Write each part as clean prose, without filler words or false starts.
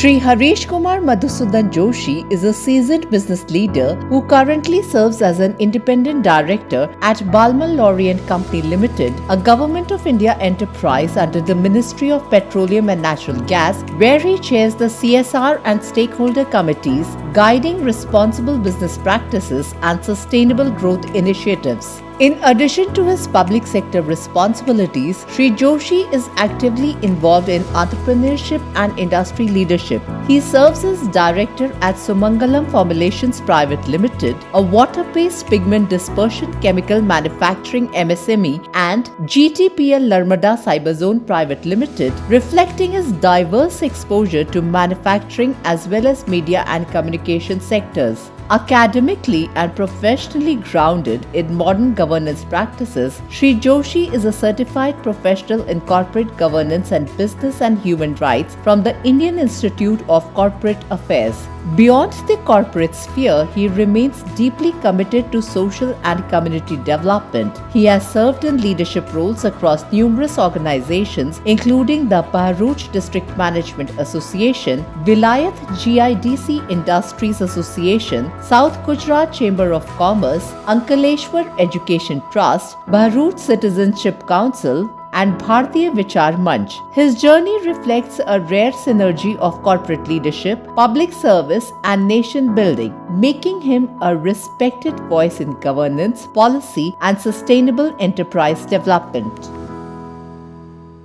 Shri Harish Kumar Madhusudan Joshi is a seasoned business leader who currently serves as an independent director at Balmal Lorient Company Limited, a Government of India enterprise under the Ministry of Petroleum and Natural Gas, where he chairs the CSR and stakeholder committees guiding responsible business practices and sustainable growth initiatives. In addition to his public sector responsibilities, Shri Joshi is actively involved in entrepreneurship and industry leadership. He serves as director at Sumangalam Formulations Private Limited, a water-based pigment dispersion chemical manufacturing MSME, and GTPL Narmada Cyberzone Private Limited, reflecting his diverse exposure to manufacturing as well as media and communication sectors. Academically and professionally grounded in modern governance practices, Shri Joshi is a certified professional in corporate governance and business and human rights from the Indian Institute of Corporate Affairs. Beyond the corporate sphere, he remains deeply committed to social and community development. He has served in leadership roles across numerous organizations, including the Bharuch District Management Association, Vilayat GIDC Industries Association, South Gujarat Chamber of Commerce, Ankaleshwar Education Trust, Bharuch Citizenship Council, and Bharatiya Vichar Manch. His journey reflects a rare synergy of corporate leadership, public service, and nation building, making him a respected voice in governance, policy, and sustainable enterprise development.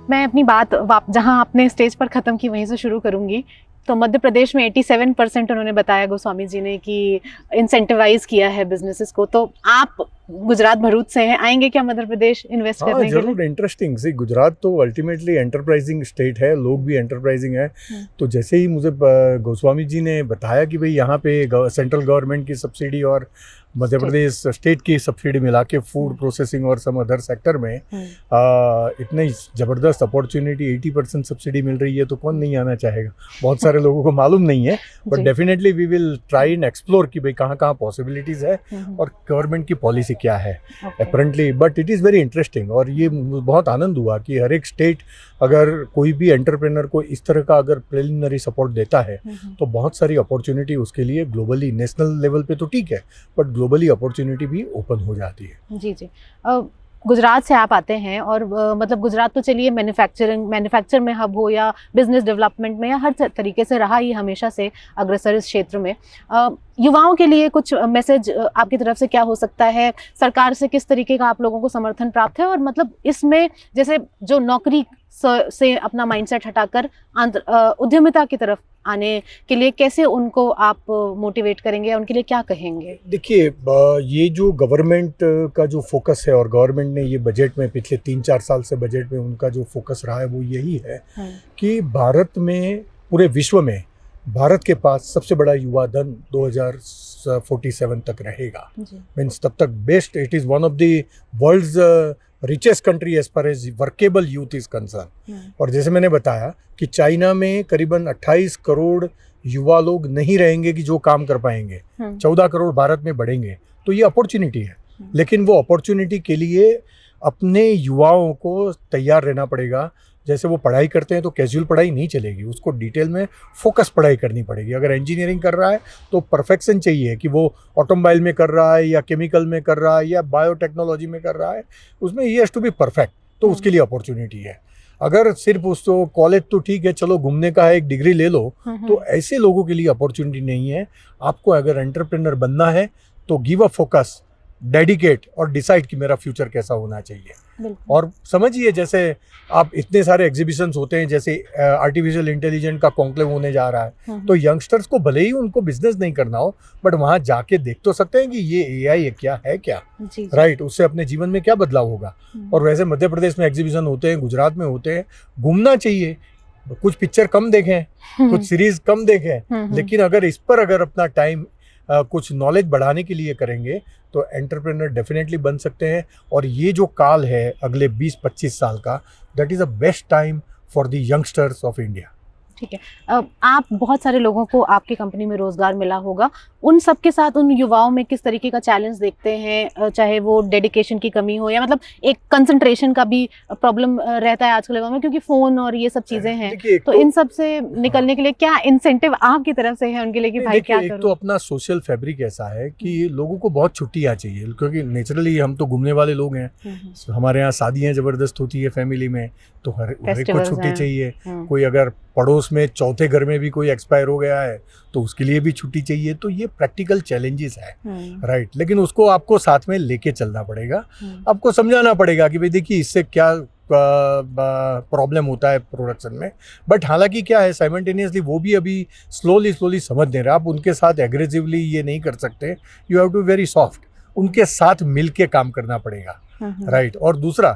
मैं अपनी बात जहां आपने stage पर ख़त्म की वहीं से शुरू करूंगी। तो मध्य प्रदेश में 87% उन्होंने बताया गोस्वामी जी ने कि इंसेंटिवाइज किया है बिजनेसेस को। तो आप गुजरात भरूच से हैं, आएंगे क्या मध्य प्रदेश इन्वेस्ट करने के लिए? जरूर, इंटरेस्टिंग। सी, गुजरात तो अल्टीमेटली एंटरप्राइजिंग स्टेट है, लोग भी एंटरप्राइजिंग है। तो जैसे ही मुझे गोस्वामी जी ने बताया कि भाई यहाँ पे सेंट्रल गवर्नमेंट की सब्सिडी और मध्य प्रदेश स्टेट की सब्सिडी मिला के फूड प्रोसेसिंग और सम अदर सेक्टर में इतनी ज़बरदस्त अपॉर्चुनिटी, 80% सब्सिडी मिल रही है, तो कौन नहीं आना चाहेगा। बहुत सारे लोगों को मालूम नहीं है, but definitely we will try and explore कि भाई कहाँ कहाँ पॉसिबिलिटीज़ है और गवर्नमेंट की पॉलिसी क्या है apparently. But it is very interesting और ये बहुत आनंद हुआ कि हर एक स्टेट अगर कोई भी एंटरप्रेन्योर को इस तरह का अगर प्रिलिमिनरी सपोर्ट देता है तो बहुत सारी अपॉर्चुनिटी उसके लिए ग्लोबली, नेशनल लेवल पे तो ठीक है, बट ग्लोबली अपॉर्चुनिटी भी ओपन हो जाती है। जी जी। गुजरात से आप आते हैं और मतलब गुजरात तो चलिए मैन्युफैक्चर में हब हो या बिजनेस डेवलपमेंट में या हर तरीके से रहा ही हमेशा से अग्रसर इस क्षेत्र में। युवाओं के लिए कुछ मैसेज आपकी तरफ से क्या हो सकता है? सरकार से किस तरीके का आप लोगों को समर्थन प्राप्त है? और मतलब इसमें जैसे जो नौकरी से अपना माइंडसेट हटाकर उद्यमिता की तरफ आने के लिए कैसे उनको आप मोटिवेट करेंगे, उनके लिए क्या कहेंगे? देखिए, ये जो गवर्नमेंट का जो फोकस है और गवर्नमेंट ने ये बजट में पिछले 3-4 साल से बजट में उनका जो फोकस रहा है वो यही है कि भारत में, पूरे विश्व में भारत के पास सबसे बड़ा युवा धन 2047 तक रहेगा। मीन्स तब तक best, it is one of the world's richest country as far as workable youth is concern. और जैसे मैंने बताया कि चाइना में करीबन 28 करोड़ युवा लोग नहीं रहेंगे कि जो काम कर पाएंगे, 14 करोड़ भारत में बढ़ेंगे। तो ये अपॉर्चुनिटी है, लेकिन वो अपॉर्चुनिटी के लिए अपने युवाओं को तैयार रहना पड़ेगा। जैसे वो पढ़ाई करते हैं तो कैजुअल पढ़ाई नहीं चलेगी, उसको डिटेल में फोकस पढ़ाई करनी पड़ेगी। अगर इंजीनियरिंग कर रहा है तो परफेक्शन चाहिए कि वो ऑटोमोबाइल में कर रहा है या केमिकल में कर रहा है या बायोटेक्नोलॉजी में कर रहा है, उसमें ही हैज़ टू बी परफेक्ट। तो उसके लिए अपॉर्चुनिटी है। अगर सिर्फ उसको कॉलेज तो ठीक है, चलो घूमने का है, एक डिग्री ले लो, तो ऐसे लोगों के लिए अपॉर्चुनिटी नहीं है। आपको अगर एंटरप्रेन्योर बनना है तो गिव अ फोकस, डेडिकेट और डिसाइड कि मेरा फ्यूचर कैसा होना चाहिए। और समझिए, जैसे आप इतने सारे एग्जीबिशंस होते हैं, जैसे आर्टिफिशियल इंटेलिजेंस का कॉन्क्लेव होने जा रहा है, तो यंगस्टर्स को भले ही उनको बिजनेस नहीं करना हो, बट वहाँ जाके देख तो सकते हैं कि ये AI क्या है, क्या राइट, उससे अपने जीवन में क्या बदलाव होगा। और वैसे मध्य प्रदेश में एग्जीबिशन होते हैं, गुजरात में होते हैं, घूमना चाहिए। कुछ पिक्चर कम देखें, कुछ सीरीज कम देखें, लेकिन अगर अपना टाइम कुछ नॉलेज बढ़ाने के लिए करेंगे तो एंटरप्रेन्योर डेफिनेटली बन सकते हैं। और ये जो काल है अगले 20-25 साल का, that is the best time for the youngsters of India. ठीक है। आप बहुत सारे लोगों को आपकी कंपनी में रोजगार मिला होगा, उन सब के साथ उन युवाओं में किस तरीके का चैलेंज देखते हैं, चाहे वो डेडिकेशन की कमी हो या मतलब एक कंसंट्रेशन का भी प्रॉब्लम रहता है आजकल युवाओं में, क्योंकि फोन और ये सब चीजें हैं। देखिए, तो इन सब से निकलने के लिए क्या इंसेंटिव आपकी तरफ से है उनके लिए कि भाई क्या एक करूं? तो अपना सोशल फैब्रिक ऐसा है कि लोगों को बहुत छुट्टियां चाहिए, क्योंकि नेचुरली हम तो घूमने वाले लोग हैं। हमारे यहाँ शादियां जबरदस्त होती है फैमिली में, तो हर एक को Festivals छुट्टी हैं। चाहिए। कोई अगर पड़ोस में चौथे घर में भी कोई एक्सपायर हो गया है तो उसके लिए भी छुट्टी चाहिए। तो ये प्रैक्टिकल चैलेंजेस है, राइट। लेकिन उसको आपको साथ में लेके चलना पड़ेगा, आपको समझाना पड़ेगा कि भाई देखिए इससे क्या प्रॉब्लम होता है प्रोडक्शन में। बट हालांकि क्या है, साइमल्टेनियसली वो भी अभी स्लोली समझ नहीं रहे। आप उनके साथ एग्रेसिवली ये नहीं कर सकते, you have to very soft, उनके साथ मिल के काम करना पड़ेगा, राइट। और दूसरा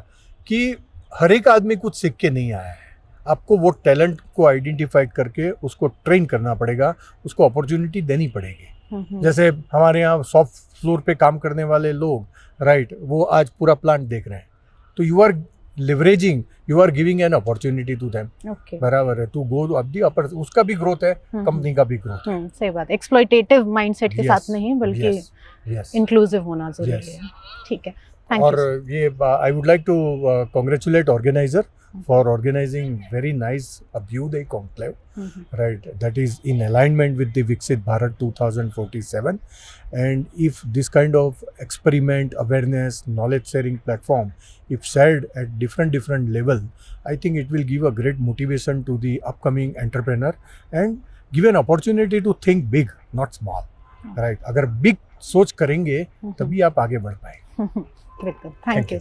कि हर एक आदमी कुछ सीख के नहीं आया है, आपको वो टैलेंट को आइडेंटिफाई करके उसको ट्रेन करना पड़ेगा, उसको अपॉर्चुनिटी देनी पड़ेगी। जैसे हमारे यहाँ सॉफ्ट फ्लोर पे काम करने वाले लोग, राइट, वो आज पूरा प्लांट देख रहे हैं, तो you are leveraging, you are giving an opportunity to them. बराबर है, टू गो अप दी अपर, उसका भी ग्रोथ है, कंपनी का भी ग्रोथ है। सही बात, एक्सप्लॉइटेटिव माइंडसेट के साथ नहीं बल्कि इंक्लूसिव होना जरूरी है। ठीक है, थैंक और यू। ये I would like to congratulate organizer for organizing very nice Abhyuday conclave, right, that is in alignment with the Viksit Bharat 2047. And if this kind of experiment, awareness, knowledge sharing platform, if shared at different level, I think it will give a great motivation to the upcoming entrepreneur and give an opportunity to think big, not small, right. अगर big सोच करेंगे तभी आप आगे बढ़ पाएंगे। बिल्कुल, thank you.